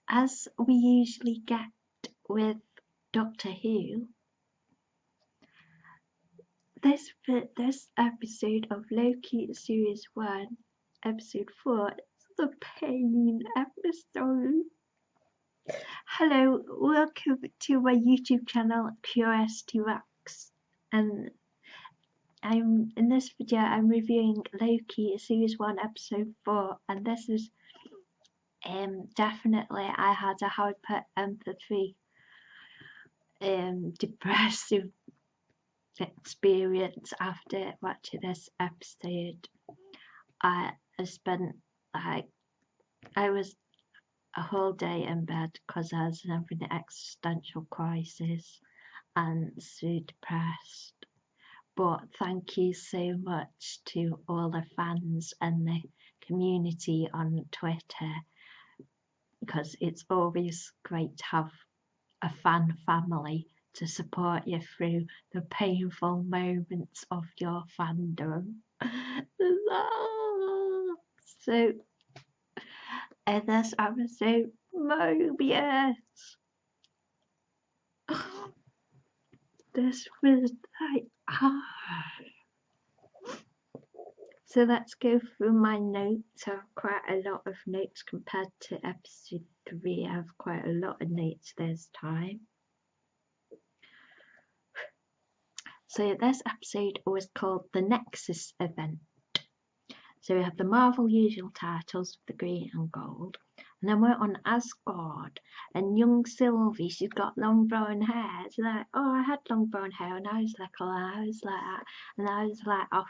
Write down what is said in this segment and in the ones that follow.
as we usually get with Doctor Who, this episode of Loki Series 1, Episode 4 is the pain episode. Hello, welcome to my YouTube channel, Curiosity Rocks, and in this video I'm reviewing Loki Series 1, Episode 4, and this is definitely I had a hyper-empathy depressive experience after watching this episode. I spent I was a whole day in bed because I was having an existential crisis and so depressed. But thank you so much to all the fans and the community on Twitter, because it's always great to have a fan family to support you through the painful moments of your fandom. So, in this episode, Mobius. This was like, So let's go through my notes. I have quite a lot of notes compared to episode 3. I have quite a lot of notes this time. So this episode was called The Nexus Event. So we have the Marvel usual titles of the green and gold. And then we're on Asgard, and young Sylvie, she's got long brown hair. She's like, oh, I had long brown hair, and I was like, oh, I was like that. And I was like off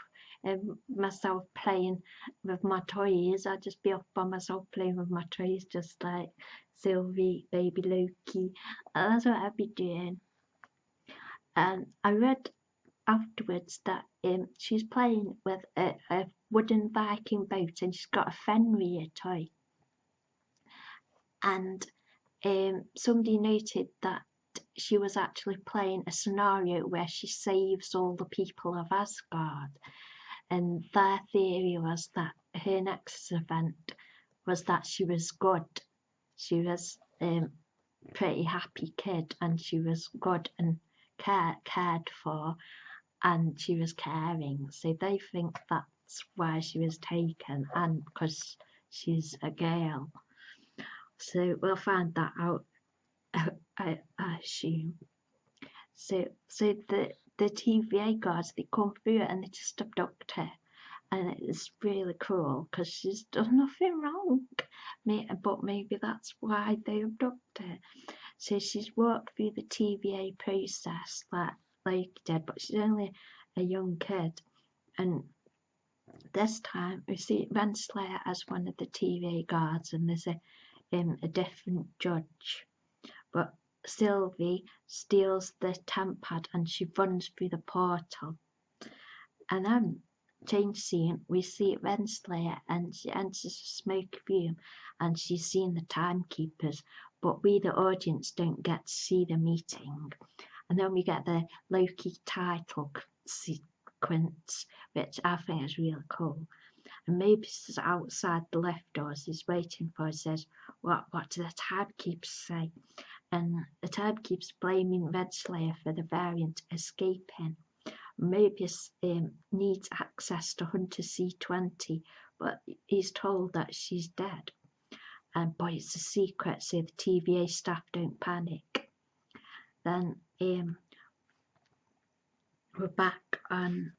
myself playing with my toys. I'd just be off by myself playing with my toys, just like Sylvie, baby Loki. And that's what I'd be doing. And I read afterwards that she's playing with a wooden Viking boat, and she's got a Fenrir toy. And somebody noted that she was actually playing a scenario where she saves all the people of Asgard, and their theory was that her next event was that she was good. She was pretty happy kid, and she was good and cared for, and she was caring. So they think that's why she was taken, and because she's a girl. So we'll find that out, I assume. So the TVA guards, they come through and they just abduct her, and it's really cruel because she's done nothing wrong. But maybe that's why they abduct her. So she's walked through the TVA process like Loki did, but she's only a young kid. And this time we see Renslayer as one of the TVA guards, and there's a different judge. But Sylvie steals the temp pad and she runs through the portal. And then, change scene, we see Renslayer and she enters a smoke room and she's seeing the timekeepers, but we, the audience, don't get to see the meeting. And then we get the Loki title sequence, which I think is really cool. And Mobius is outside the lift doors, he's waiting for it, says, what do the timekeepers say? And the timekeepers blaming Renslayer for the variant escaping. Mobius needs access to Hunter C20, but he's told that she's dead. But it's a secret, so the TVA staff don't panic. Then we're back on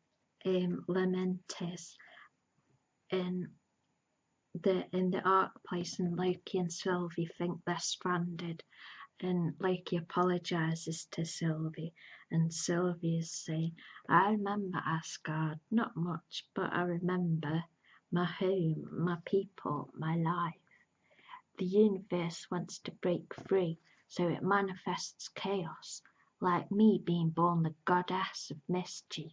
Lamentis in the Ark place, and Loki and Sylvie think they're stranded, and Loki apologises to Sylvie, and Sylvie is saying, I remember Asgard, not much, but I remember my home, my people, my life. The universe wants to break free, so it manifests chaos, like me being born the goddess of mischief.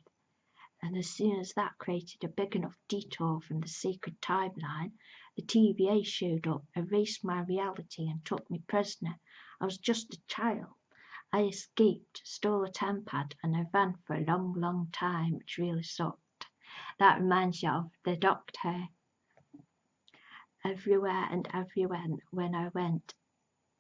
And as soon as that created a big enough detour from the sacred timeline, the TVA showed up, erased my reality and took me prisoner. I was just a child. I escaped, stole a temp pad, and I ran for a long, long time, which really sucked. That reminds you of the Doctor. Everywhere and everywhere when I went,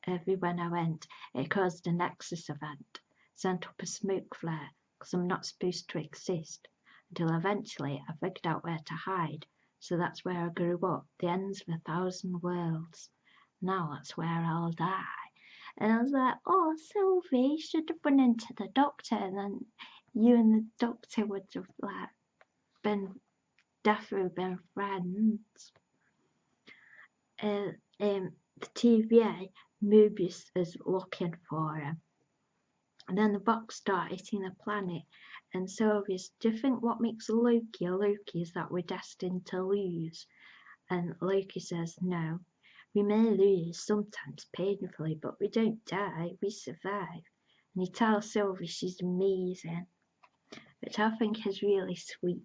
everywhere I went. It caused a Nexus event, sent up a smoke flare, because I'm not supposed to exist, until eventually I figured out where to hide. So that's where I grew up, the ends of 1,000 worlds. Now that's where I'll die. And I was like, oh, Sylvie, you should have run into the doctor, and then you and the doctor would have like definitely been friends. The TVA, Mobius is looking for him. And then the box start hitting the planet, and Sylvia's, do you think what makes Loki a Loki is that we're destined to lose? And Loki says, no, we may lose, sometimes painfully, but we don't die, we survive. And he tells Sylvie she's amazing, which I think is really sweet.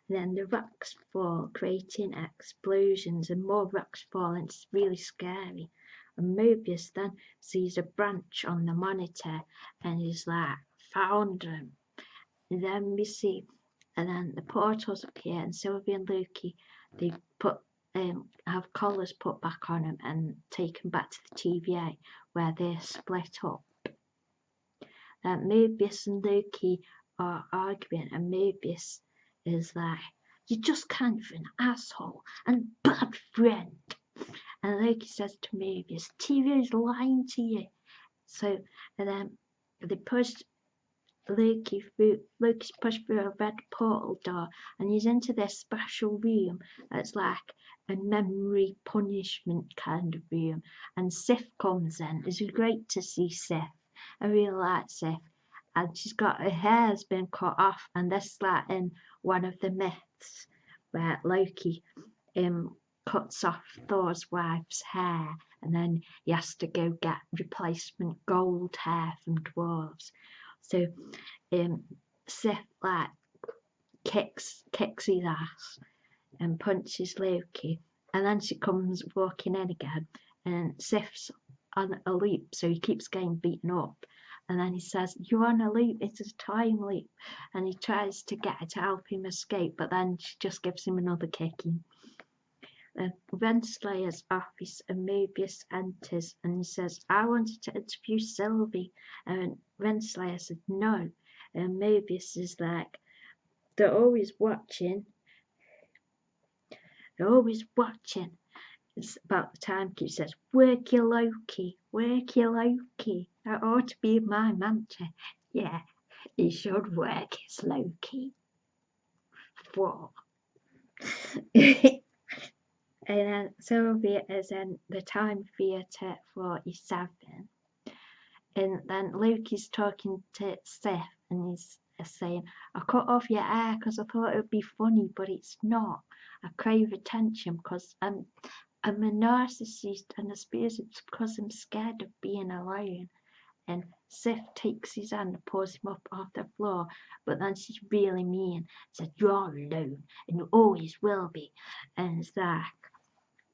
And then the rocks fall, creating explosions, and more rocks fall, and it's really scary. And Mobius then sees a branch on the monitor, and he's like, found him. And then we see, and then the portals appear, and Sylvie and Loki, they have collars put back on them and taken back to the TVA, where they're split up. Mobius and Loki are arguing, and Mobius is like, you're just kind of an asshole and bad friend. And Loki says to Mobius, TVA is lying to you. So, and then they push Loki's pushed through a red portal door, and he's into this special room that's like a memory punishment kind of room. And Sif comes in. It's great to see Sif. I really like Sif. And she's got her hair's been cut off, and this is like in one of the myths where Loki cuts off Thor's wife's hair, and then he has to go get replacement gold hair from dwarves. So Sif like kicks his ass and punches Loki, and then she comes walking in again, and Sif's on a loop, so he keeps getting beaten up. And then he says, you're on a loop, it's a time loop. And he tries to get her to help him escape, but then she just gives him another kicking. Renslayer's office, and Mobius enters, and he says, I wanted to interview Sylvie. And Renslayer said, no. And Mobius is like, they're always watching. It's about the time he says, work your Loki. That ought to be my mantra. Yeah, he should work his Loki. 4. And then Sylvia is in the Time Theatre 47. And then Loki's talking to Sif, and he's saying, I cut off your hair because I thought it would be funny, but it's not. I crave attention because I'm a narcissist, and I suppose it's because I'm scared of being alone. And Sif takes his hand and pulls him up off the floor, but then she's really mean. Says, you're alone, and you always will be. And it's like,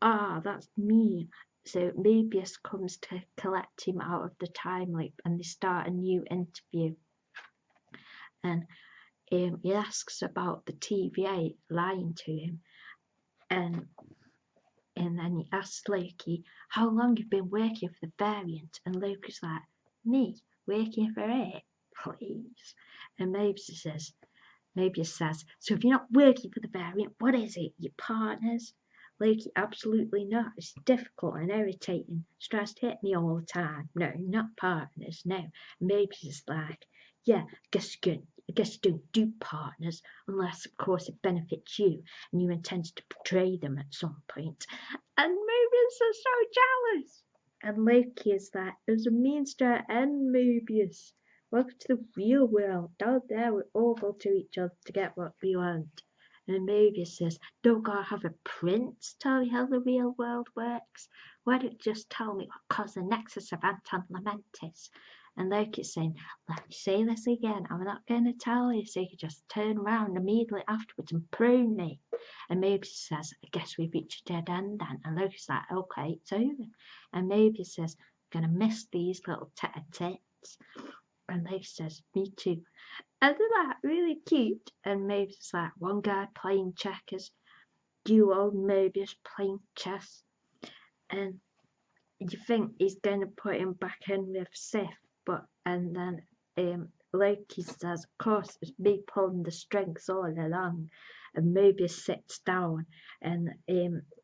that's mean. So Mobius comes to collect him out of the time loop, and they start a new interview. And he asks about the TVA lying to him, and then he asks Loki, how long you've been working for the variant? And Loki's like, me? Working for it? Please. And Mobius says, so if you're not working for the variant, what is it? Your partners? Loki, absolutely not. It's difficult and irritating. She tries to hit me all the time. No, not partners, no. And Mobius is like, yeah, I guess you don't do partners unless, of course, it benefits you and you intend to betray them at some point. And Mobius is so jealous. And Loki is like, there's a means to an end, Mobius. Welcome to the real world. Down there, we're awful to each other to get what we want. And Mobius says, don't gotta have a prince tell you how the real world works. Why don't you just tell me what caused the Nexus event on Lamentis? And Loki's saying, let me say this again, I'm not going to tell you, so you can just turn around immediately afterwards and prune me. And Mobius says, I guess we've reached a dead end then. And Loki's like, okay, it's over. And Mobius says, I'm going to miss these little tete-a-tetes. And Loki says, me too. And they're like really cute. And Mobius is like, one guy playing checkers, you old Mobius playing chess. And you think he's going to put him back in with Sif, and then Loki says, of course, it's me pulling the strings all along. And Mobius sits down, and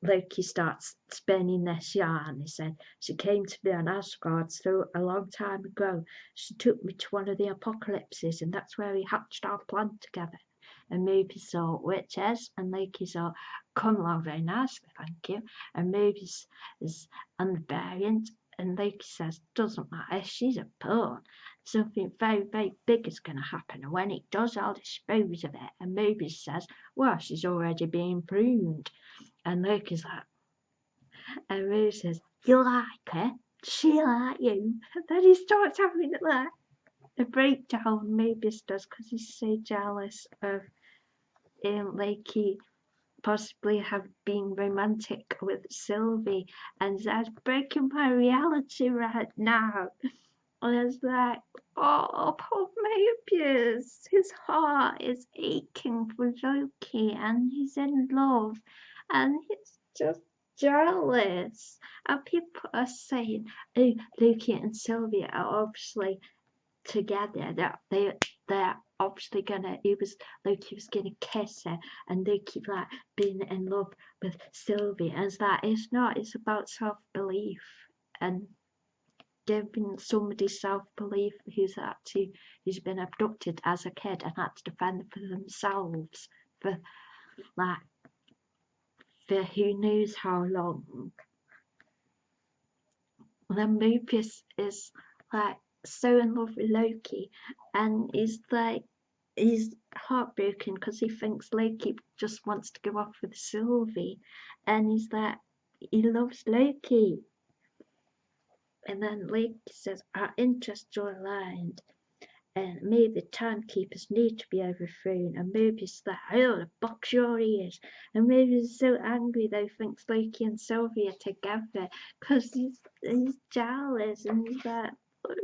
Loki starts spinning this yarn. He said, she came to me on Asgard so a long time ago. She took me to one of the apocalypses, and that's where we hatched our plan together. And Mobius thought, which is? And Loki thought, come along very nicely, thank you. And Mobius is on the variant, and Loki says, doesn't matter, she's a pawn. Something very, very big is going to happen, and when it does, I'll dispose of it. And Mobius says, well, she's already being pruned. And Loki's like, and Mobius says, you like her? She like you? And then he starts having like a breakdown. Mobius does, because he's so jealous of Loki possibly have been romantic with Sylvie, and says, breaking my reality right now. And it's like, oh, poor Mobius, his heart is aching for Loki, and he's in love, and he's just jealous. And people are saying, oh, Loki and Sylvie are obviously together, that they're obviously gonna, Loki was gonna kiss her, and Loki like being in love with Sylvie, and it's like, it's not, it's about self-belief and giving somebody self-belief who's been abducted as a kid and had to defend for themselves for who knows how long. And then Mobius is like so in love with Loki, and he's heartbroken because he thinks Loki just wants to go off with Sylvie, and he's like, he loves Loki. And then Loki says, our interests are aligned, and maybe the timekeepers need to be overthrown. And Mobius like, I'll box your ears. And Mobius is so angry though, thinks Loki and Sylvie are together, because he's jealous, and he's like,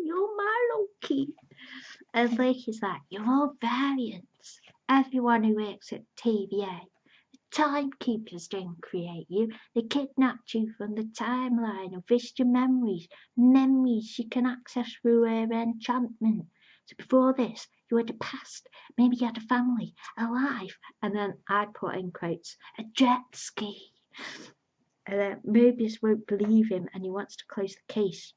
you're my Loki. And Loki's like, you're all variants. Everyone who works at TVA. The timekeepers didn't create you. They kidnapped you from the timeline and fished your memories. Memories she can access through her enchantment. So before this, you had a past. Maybe you had a family, a life. And then I put in quotes, a jet ski. And then Mobius won't believe him, and he wants to close the case.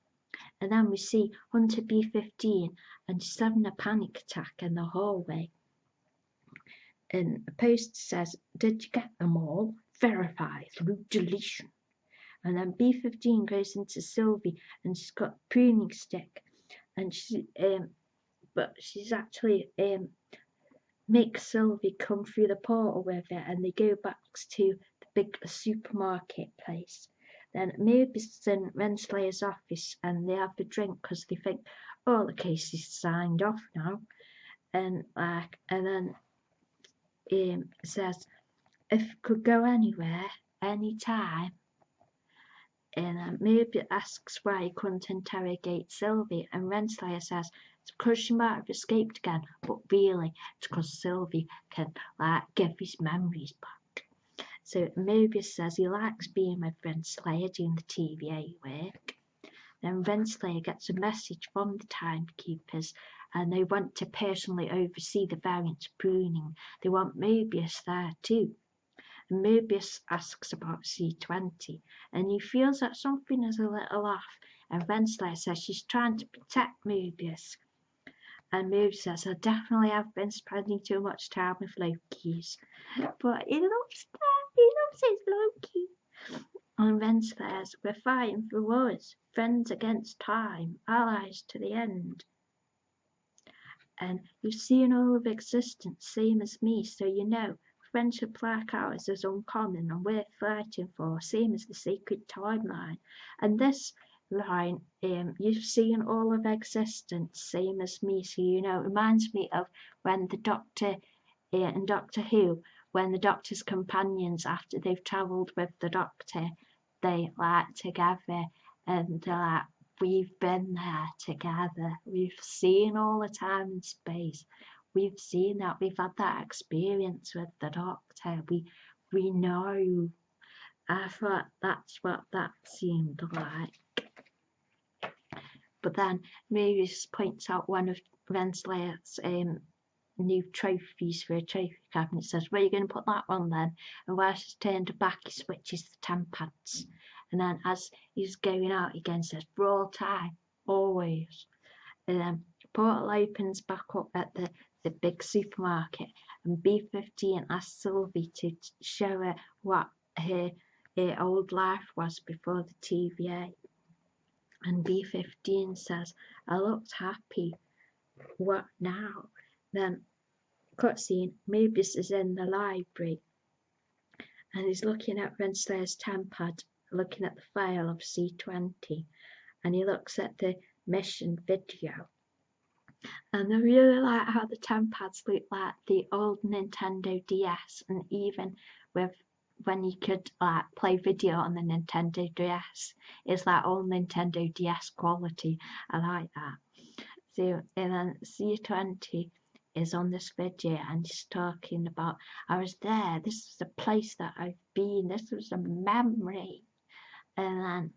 And then we see Hunter B-15, and she's having a panic attack in the hallway. And a post says, did you get them all? Verify through deletion. And then B-15 goes into Sylvie, and she's got a pruning stick, and she's actually makes Sylvie come through the portal with it, and they go back to the big supermarket place. Then Mobius in Renslayer's office, and they have a drink because they think, oh, the case is signed off now. And then says, if you could go anywhere, anytime. And Mobius asks why he couldn't interrogate Sylvie, and Renslayer says, it's because she might have escaped again, but really, it's because Sylvie can give his memories back. So Mobius says he likes being with Renslayer doing the TVA work. Then Renslayer gets a message from the timekeepers, and they want to personally oversee the variant's pruning. They want Mobius there too. And Mobius asks about C20, and he feels that something is a little off, and Renslayer says she's trying to protect Mobius. And Mobius says, I definitely have been spending too much time with Loki's. But he loves his Loki. And Renslayer says, we're fighting for us, friends against time, allies to the end. And you've seen all of existence, same as me, so you know, friendship like ours is uncommon, and we're fighting for, same as the sacred timeline. And this line, you've seen all of existence, same as me, so you know, it reminds me of when the Doctor in Doctor Who, when the Doctor's companions, after they've travelled with the Doctor, they together, and they're we've been there together, we've seen all the time and space, we've seen that, we've had that experience with the Doctor, we know. I thought that's what that seemed like. But then Mobius points out one of Renslayer's new trophies for a trophy cabinet, says, where are you going to put that one then? And while she's turned her back, he switches the tempads. And then as he's going out again, says, for all time, always. And then the portal opens back up at the big supermarket, and B15 asks Sylvie to show her what her old life was before the TVA. And B15 says, I looked happy. What now? Then cutscene, Mobius is in the library and he's looking at Renslayer's tempad, looking at the file of C20, and he looks at the mission video. And I really like how the tempads look like the old Nintendo DS, and even with when you could like play video on the Nintendo DS, it's like old Nintendo DS quality. I like that. So and then C20 is on this video and he's talking about, I was there, this is a place that I've been, this was a memory. And then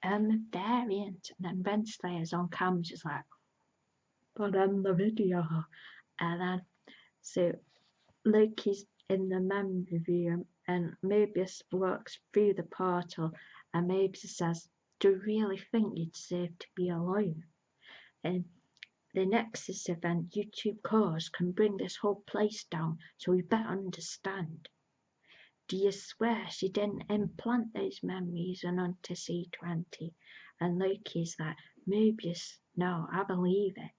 I'm a variant, and then Renslayer's on camera just like, but in the video. And then so Loki's in the memory room and Mobius walks through the portal, and Mobius says, do you really think you deserve to be alone? And the Nexus event YouTube cause can bring this whole place down, so we better understand. Do you swear she didn't implant those memories and onto C20? And Loki's like, Mobius, no, I believe it.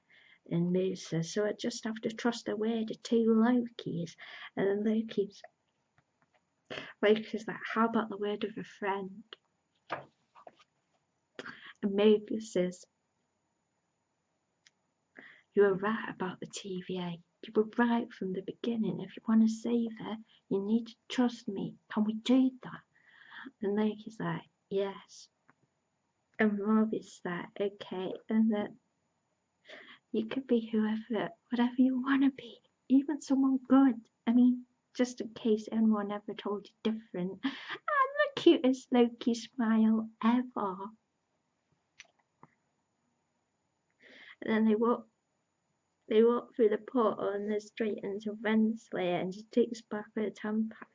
And Mobius says, so I just have to trust the word of two Lokis. And then Loki's like, how about the word of a friend? And Mobius says, you were right about the TVA. You were right from the beginning. If you want to save her, you need to trust me. Can we do that? And Loki's like, yes. And Mobius like, okay. And then you could be whoever, whatever you want to be. Even someone good. I mean, just in case anyone ever told you different. And the cutest Loki smile ever. And then they walk through the portal and they're straight into Renslayer, and she takes back her tampad.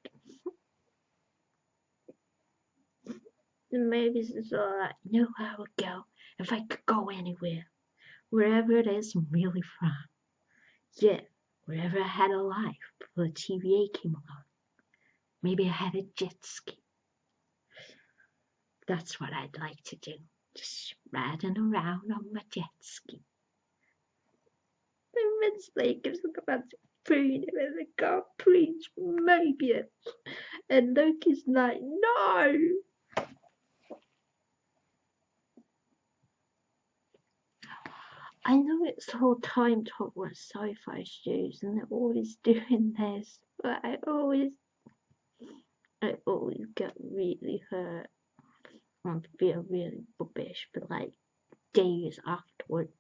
And Mobius is all like, know where I would go if I could go anywhere. Wherever it is, I'm really far. Yeah, wherever I had a life before the TVA came along. Maybe I had a jet ski. That's what I'd like to do. Just riding around on my jet ski. And Renslayer gives him a bunch of food and they go, please, Mobius. And Loki's like, no! I know it's the whole time talk about sci-fi shows and they're always doing this, but I always get really hurt and feel really rubbish for like days afterwards.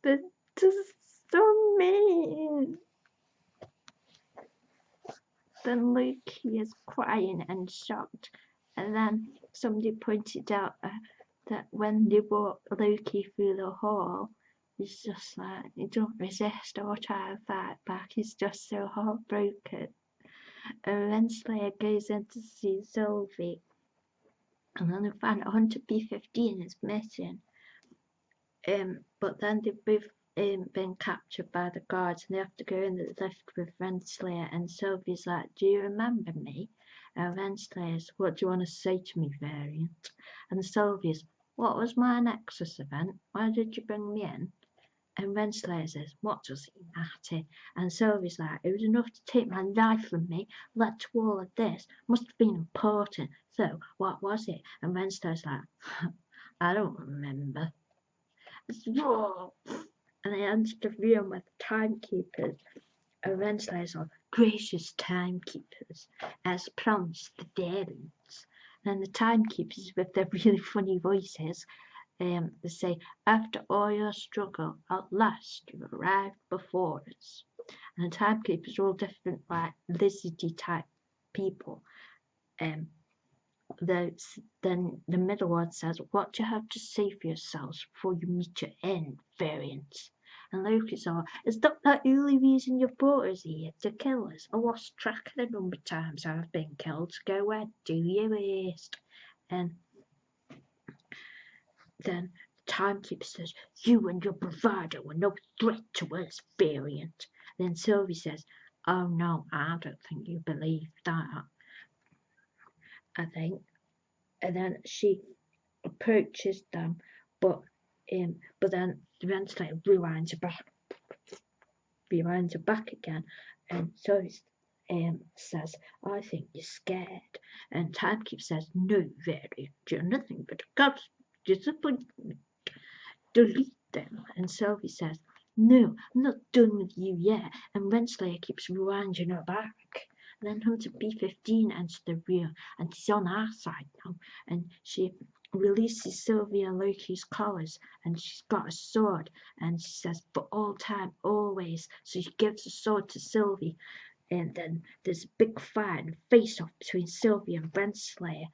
They're just so mean. Then Loki is crying and shocked, and then somebody pointed out that when they walk Loki through the hall, he's just like, he don't resist or try to fight back, he's just so heartbroken. And Renslayer goes in to see Sylvie, and then they find Hunter B15 is missing. But then they've both been captured by the guards and they have to go in the lift with Renslayer, and Sylvie's like, do you remember me? And Renslayer's, what do you want to say to me, variant? And Sylvie's, what was my Nexus event? Why did you bring me in? And Renslayer says, what does it matter? And Sylvie's like, it was enough to take my life from me, led to all of this, must have been important. So, what was it? And Renslayer's like, I don't remember. And they entered the room with the timekeepers. And Renslayer's like, gracious timekeepers, as promised the Darlings. And the timekeepers, with their really funny voices, they say, after all your struggle, at last you've arrived before us. And the timekeepers are all different, like lizardy type people. um, then the middle one says, "What do you have to say for yourselves before you meet your end, variants?" And Loki's all, "Is that the only reason you brought us here, to kill us? I lost track of the number of times I've been killed. Go ahead, do your worst." And then the timekeeper says, "You and your bravado were no threat to us, variant." Then Sylvie says, "Oh no, I don't think you believe that, I think." And then she approaches them, but then the ventilator rewinds her back again, and so says, "I think you're scared." And Timekeeper says, "No, very, you're nothing but a ghost. Disappointment. Delete them." And Sylvie says, "No, I'm not done with you yet." And Renslayer keeps rewinding her back. And then Hunter B-15 enters the rear, and he's on our side now. And she releases Sylvie and Loki's collars, and she's got a sword. And she says, "For all time, always." So she gives the sword to Sylvie. And then there's a big fight and face-off between Sylvie and Renslayer.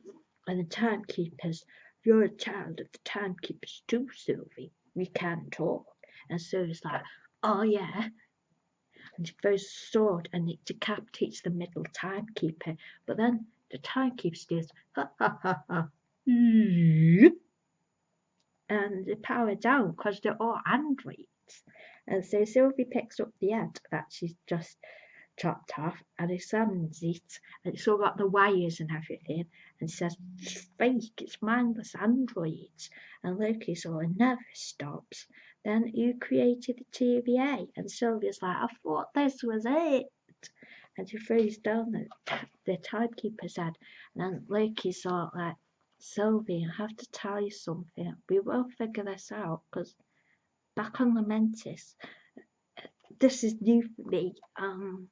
And the Timekeepers, "You're a child of the Timekeepers too, Sylvie. We can't talk." And Sylvie's like, "Oh yeah." And she throws a sword and it decapitates the middle Timekeeper. But then the Timekeeper says, "Ha ha ha ha." And they power down because they're all androids. And so Sylvie picks up the head that she's just chopped off and examines it, and it's all got the wires and everything, and says, "It's fake, it's mindless androids." And Loki's all, "It never stops." Then, "Who created the TVA?" And Sylvia's like, "I thought this was it." And she throws down the Timekeeper's head, and then Loki's all like, "Sylvie, I have to tell you something. We will figure this out, because back on the Mentis, this is new for me." And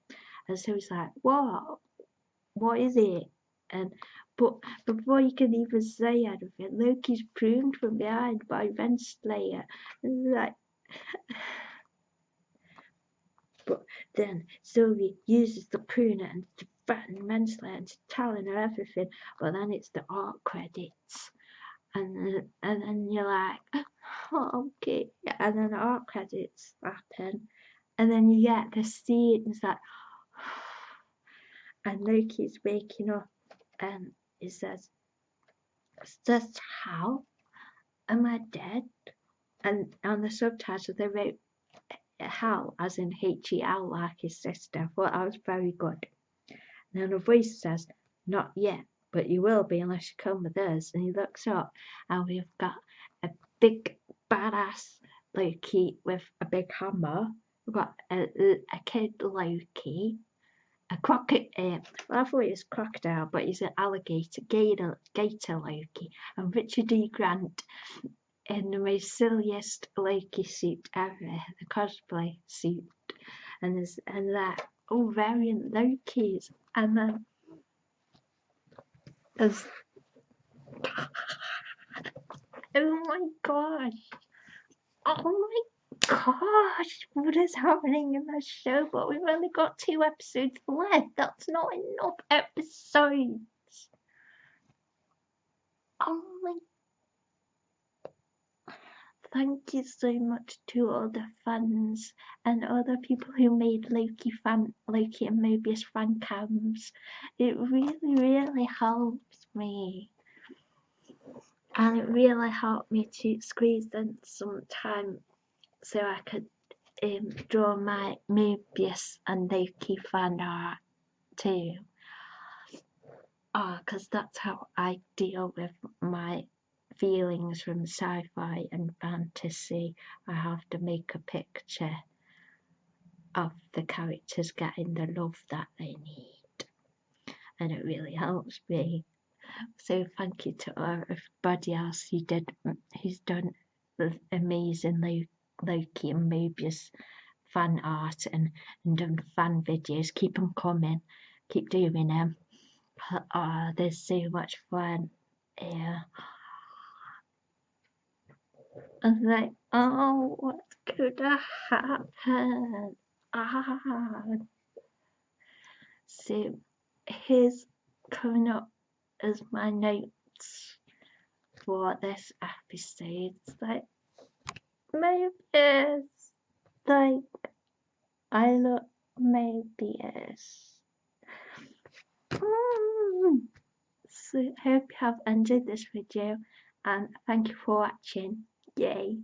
so he's like, what is it?" But before you can even say anything, Loki's pruned from behind by Renslayer. And like, but then Sylvie uses the pruner and to threaten Renslayer and to telling her everything. But then it's the art credits, and then you're like, "Oh, okay." And then the art credits happen, and then you get the scene. It's like, and Loki's waking up, and it says, "How? Am I dead?" And on the subtitle they wrote Hal as in Hel, like his sister. I thought that was very good. And then a voice says, "Not yet, but you will be unless you come with us." And he looks up, and we've got a big badass Loki with a big hammer. We've got a kid Loki, a crocodile. Well, I thought he was crocodile, but he's an alligator, gator Loki, and Richard E. Grant in the most silliest Loki suit ever, the cosplay suit, and that all variant Lokis, and then there's oh my gosh, what is happening in this show? But we've only got 2 episodes left. That's not enough episodes. Oh my. Thank you so much to all the fans and other people who made Loki and Mobius fan cams. It really, really helps me. And it really helped me to squeeze in some time so I could draw my Mobius and Loki fan art too. Because that's how I deal with my feelings from sci-fi and fantasy. I have to make a picture of the characters getting the love that they need, and it really helps me. So thank you to everybody else who's done the amazing Loki and Mobius fan art and done fan videos. Keep them coming, keep doing them. There's so much fun here. I was like, oh, what's gonna happen? So here's coming up as my notes for this episode. Like, Mobius, like, I love Mobius. So I hope you have enjoyed this video, and thank you for watching. Yay!